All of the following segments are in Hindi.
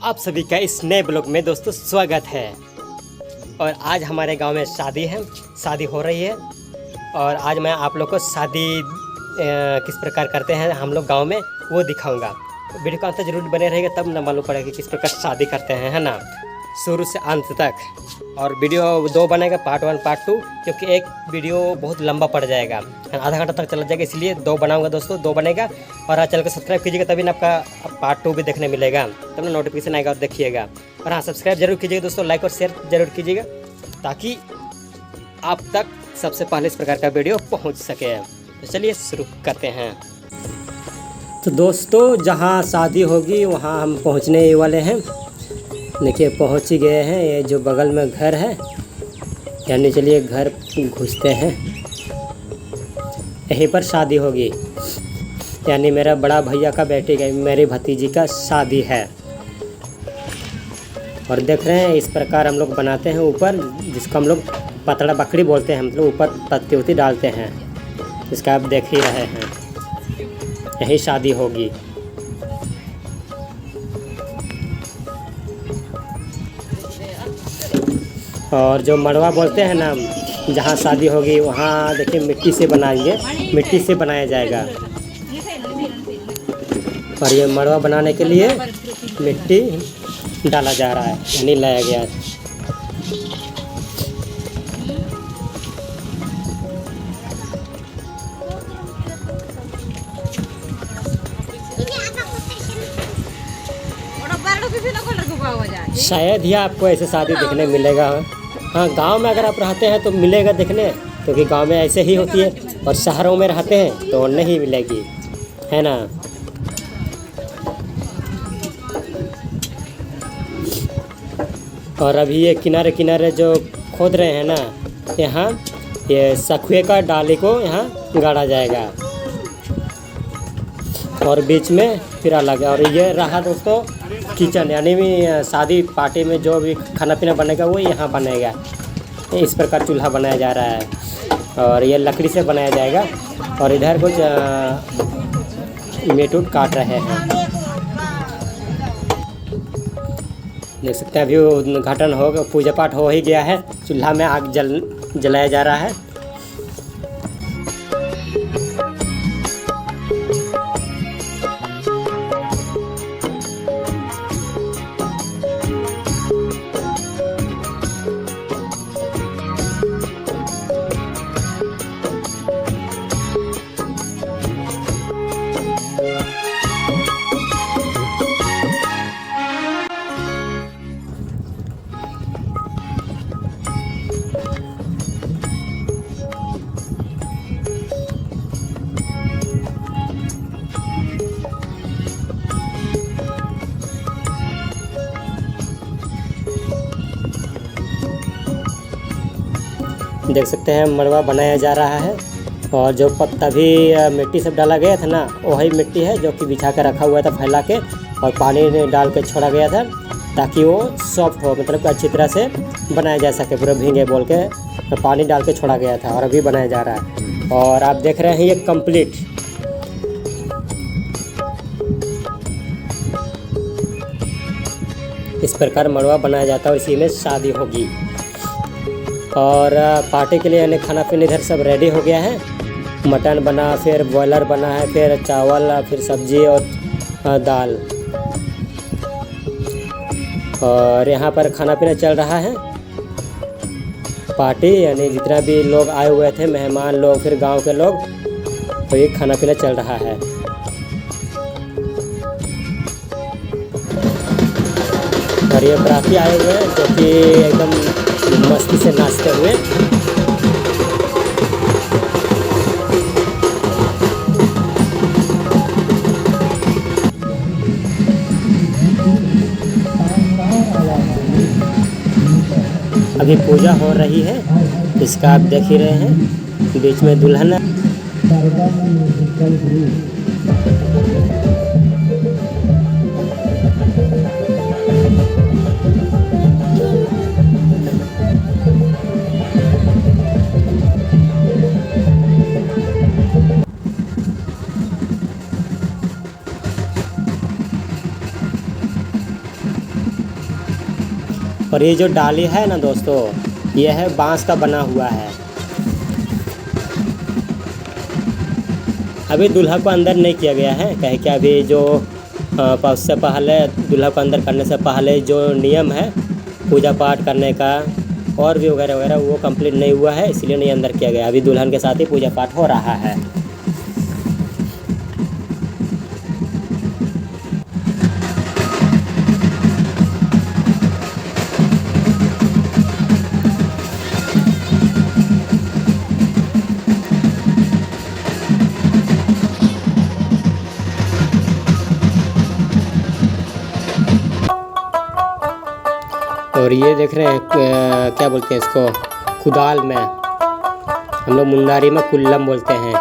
आप सभी का इस नए ब्लॉग में दोस्तों स्वागत है। और आज हमारे गांव में शादी हो रही है। और आज मैं आप लोग को शादी किस प्रकार करते हैं हम लोग गांव में वो दिखाऊंगा। तो वीडियो का अंत जरूर बने रहेगा, तब ना मालूम पड़ेगा कि किस प्रकार शादी करते हैं, है ना, शुरू से अंत तक। और वीडियो 2 बनेगा, पार्ट 1 पार्ट 2, क्योंकि एक वीडियो बहुत लंबा पड़ जाएगा, आधा घंटा तक चला जाएगा, इसलिए 2 बनाऊंगा दोस्तों, 2 बनेगा। और चैनल को सब्सक्राइब कीजिएगा, तभी ना आपका पार्ट 2 भी देखने मिलेगा, तब ना नोटिफिकेशन आएगा और देखिएगा। और हाँ, सब्सक्राइब जरूर कीजिएगा दोस्तों, लाइक और शेयर जरूर कीजिएगा, ताकि आप तक सबसे पहले इस प्रकार का वीडियो पहुँच सके। तो चलिए शुरू करते हैं। तो दोस्तों, जहाँ शादी होगी वहाँ हम पहुँचने ही वाले हैं। देखिए पहुँच ही गए हैं। ये जो बगल में घर है, यानी चलिए घर घुसते हैं। यहीं पर शादी होगी, यानी मेरा बड़ा भैया का बेटे का, मेरी भतीजी का शादी है। और देख रहे हैं इस प्रकार हम लोग बनाते हैं ऊपर, जिसको हम लोग पतड़ा बकरी बोलते हैं, मतलब ऊपर पत्ती उत्ती डालते हैं। इसका आप देख ही रहे हैं, यही शादी होगी। और जो मड़वा बोलते हैं ना, जहाँ शादी होगी वहाँ देखिए मिट्टी से बनाएंगे, मिट्टी से बनाया जाएगा। और ये मड़वा बनाने के लिए मिट्टी डाला जा रहा है, यानी लाया गया है। शायद ही आपको ऐसे शादी देखने मिलेगा। हाँ, गांव में अगर आप रहते हैं तो मिलेगा देखने, क्योंकि गांव में ऐसे ही होती है। और शहरों में रहते हैं तो नहीं मिलेगी, है ना। और अभी ये किनारे किनारे जो खोद रहे हैं ना, यहाँ ये सखुए का डाली को यहाँ गाड़ा जाएगा, और बीच में फिर अलग। और ये रहा दोस्तों किचन, यानी भी शादी पार्टी में जो भी खाना पीना बनेगा वो यहाँ बनेगा। इस प्रकार चूल्हा बनाया जा रहा है, और ये लकड़ी से बनाया जाएगा। और इधर कुछ मीट उट काट रहे हैं, देख सकते हैं। अभी उद्घाटन हो गया, पूजा पाठ हो ही गया है, चूल्हा में आग जलाया जा रहा है। देख सकते हैं मड़वा बनाया जा रहा है। और जो पत्ता भी मिट्टी सब डाला गया था ना, वही मिट्टी है जो कि बिछा कर रखा हुआ था फैला के, और पानी डाल के छोड़ा गया था, ताकि वो सॉफ्ट हो, मतलब अच्छी तरह से बनाया जा सके, पूरा भींगे बोल के। तो पानी डाल के छोड़ा गया था, और अभी बनाया जा रहा है। और आप देख रहे हैं ये कंप्लीट। इस प्रकार मड़वा बनाया जाता है, और इसी में शादी होगी। और पार्टी के लिए यानी खाना पीना इधर सब रेडी हो गया है। मटन बना, फिर बॉयलर बना है, फिर चावल, फिर सब्जी और दाल। और यहाँ पर खाना पीना चल रहा है। पार्टी यानी जितना भी लोग आए हुए थे, मेहमान लोग, फिर गांव के लोग, तो ये खाना पीना चल रहा है। और ये बराती आए हुए हैं, जो कि एकदम मस्ती से नाचते हुए। अभी पूजा हो रही है, इसका आप देख ही रहे हैं। बीच में दुल्हन है। और ये जो डाली है ना दोस्तों, ये है बांस का बना हुआ है। अभी दूल्हा को अंदर नहीं किया गया है, कहे कि अभी जो उससे पहले दूल्हा को अंदर करने से पहले जो नियम है पूजा पाठ करने का और भी वगैरह वगैरह वो कंप्लीट नहीं हुआ है, इसलिए नहीं अंदर किया गया। अभी दुल्हन के साथ ही पूजा पाठ हो रहा है। और ये देख रहे हैं क्या बोलते हैं इसको, कुदाल में, हम लोग मुंडारी में कुल्लम बोलते हैं।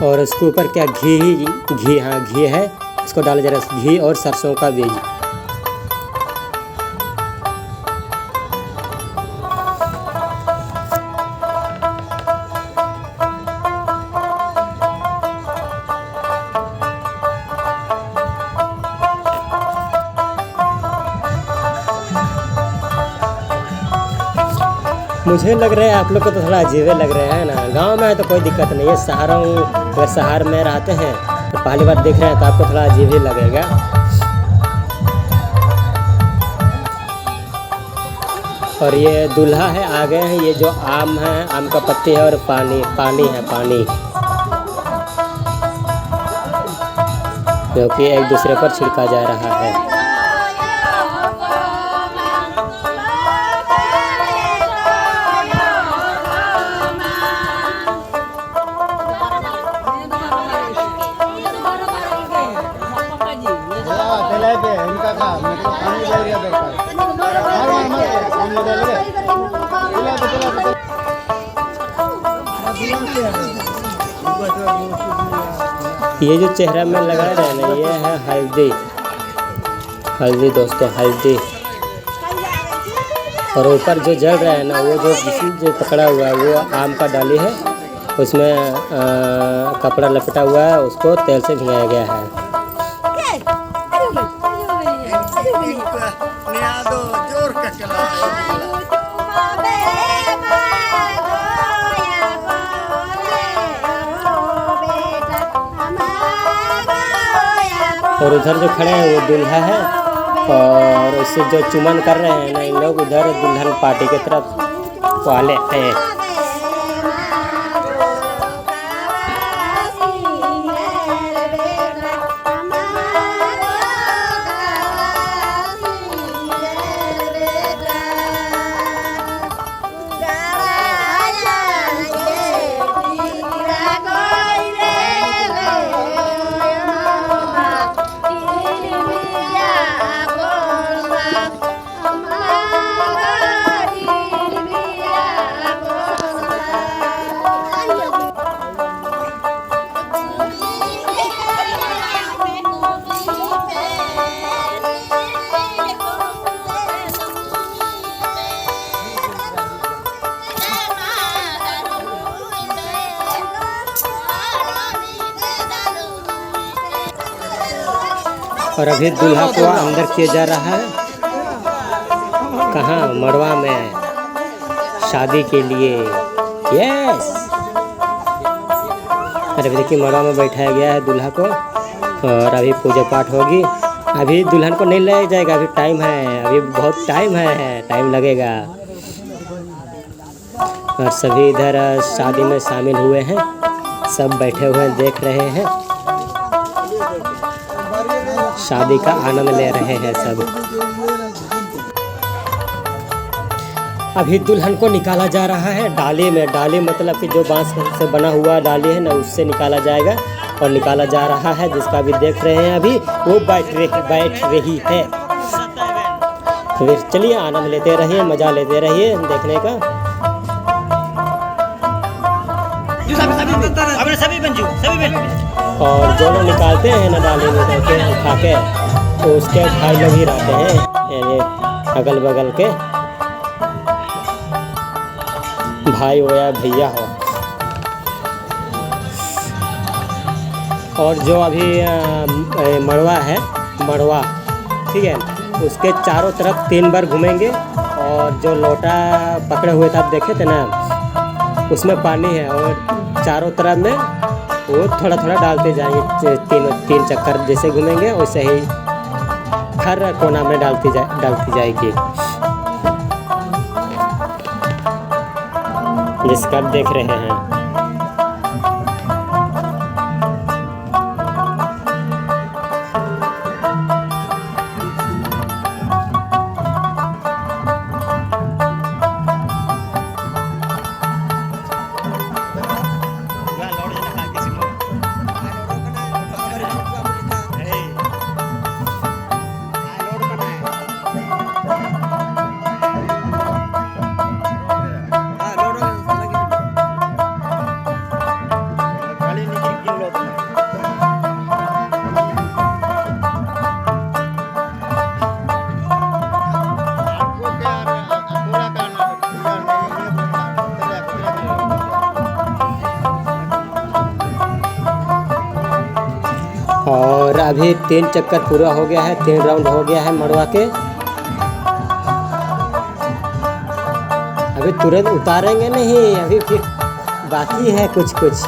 और इसके ऊपर क्या घी हाँ घी है, इसको डाला जा रहा है, घी और सरसों का बीज। मुझे लग रहा है आप लोग को तो थोड़ा अजीबे लग रहे हैं ना। गांव में है तो कोई दिक्कत नहीं है, अगर शहर में रहते हैं तो पहली बार देख रहे हैं तो आपको थोड़ा अजीब ही लगेगा। और ये दूल्हा है, आगे है ये जो आम है, आम का पत्ती है और पानी है पानी, जो कि एक दूसरे पर छिड़का जा रहा है। ये जो चेहरा में लगा रहे हैं ना, ये है हल्दी दोस्तों, हल्दी। और ऊपर जो जल रहा है ना, वो जो पकड़ा हुआ है वो आम का डाली है, उसमें कपड़ा लपेटा हुआ है, उसको तेल से भिंगाया गया है। और उधर जो खड़े हैं वो दूल्हा है, और उससे जो चुमन कर रहे हैं ना इन लोग, उधर दुल्हन पार्टी की तरफ वाले हैं। और अभी दूल्हा को अंदर किया जा रहा है, कहाँ, मड़वा में, शादी के लिए। यस, अरे देखिए मड़वा में बैठाया गया है दूल्हा को, और अभी पूजा पाठ होगी। अभी दुल्हन को नहीं ले जाएगा, अभी टाइम है, अभी बहुत टाइम है, टाइम लगेगा। और सभी इधर शादी में शामिल हुए हैं, सब बैठे हुए देख रहे हैं, शादी का आनंद ले रहे हैं सब। अभी दुल्हन को निकाला जा रहा है डाली में, डाली मतलब कि जो बांस से बना हुआ डाली है ना, उससे निकाला जाएगा और निकाला जा रहा है, जिसका भी देख रहे हैं अभी वो बैठ रही है। फिर चलिए आनंद लेते रहिए, मजा लेते रहिए देखने का। और जो लोग निकालते हैं ना डाली में करके उठा के, तो उसके भाई लोग ही रहते हैं, यानी अगल बगल के भाई हो या भैया हो। और जो अभी मड़वा है, मड़वा ठीक है, उसके चारों तरफ 3 बार घूमेंगे। और जो लोटा पकड़े हुए थे आप देखे थे ना, उसमें पानी है और चारों तरफ में वो थोड़ा थोड़ा डालते जाएंगे। तीन चक्कर जैसे घूमेंगे वैसे ही हर कोना में डालती जाएगी, जिसका आप देख रहे हैं। और अभी 3 चक्कर पूरा हो गया है, 3 राउंड हो गया है मड़वा के। अभी तुरंत उतारेंगे नहीं, अभी फिर बाकी है कुछ।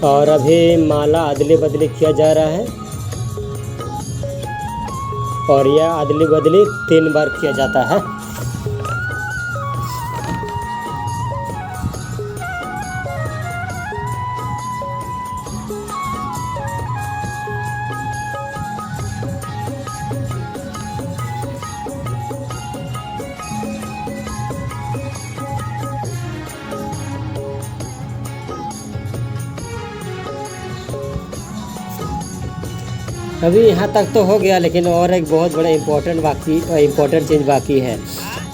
और अभी माला अदली बदली किया जा रहा है और यह अदली बदली 3 बार किया जाता है। अभी यहाँ तक तो हो गया, लेकिन और एक बहुत बड़ा इम्पोर्टेंट चीज़ बाकी है।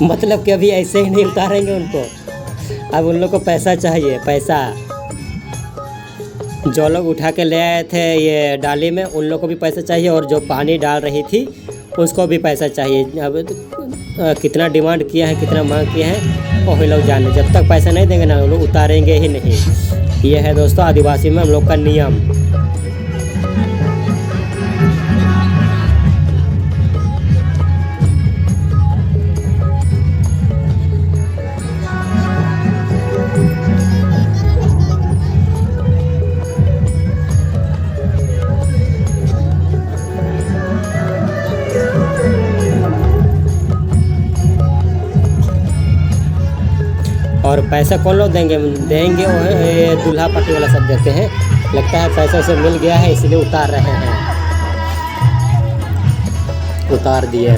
मतलब कि अभी ऐसे ही नहीं उतारेंगे उनको, अब उन लोग को पैसा चाहिए। पैसा जो लोग उठा के ले आए थे ये डाली में, उन लोग को भी पैसा चाहिए, और जो पानी डाल रही थी उसको भी पैसा चाहिए। अब कितना डिमांड किया है, कितना मांग किया है, वो ही लोग जाने। जब तक पैसा नहीं देंगे ना, वो लोग उतारेंगे ही नहीं। ये है दोस्तों आदिवासी में हम लोग का नियम। और पैसा कौन लोग देंगे वो दूल्हा पार्टी वाला सब देते हैं। लगता है पैसा से मिल गया है इसलिए उतार रहे हैं, उतार दिए।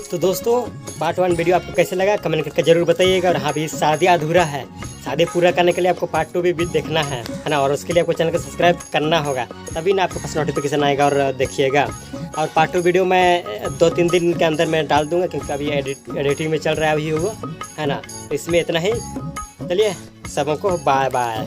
तो दोस्तों पार्ट 1 वीडियो आपको कैसे लगा कमेंट करके ज़रूर बताइएगा। और हाँ भी, शादी अधूरा है, शादी पूरा करने के लिए आपको पार्ट 2 भी देखना है ना। और उसके लिए आपको चैनल को सब्सक्राइब करना होगा, तभी ना आपके पास नोटिफिकेशन आएगा और देखिएगा। और पार्ट 2 वीडियो मैं 2-3 दिन के अंदर मैं डाल दूँगा, क्योंकि अभी एडिटिंग में चल रहा है अभी वो, है ना। तो इसमें इतना ही, चलिए सबको बाय बाय।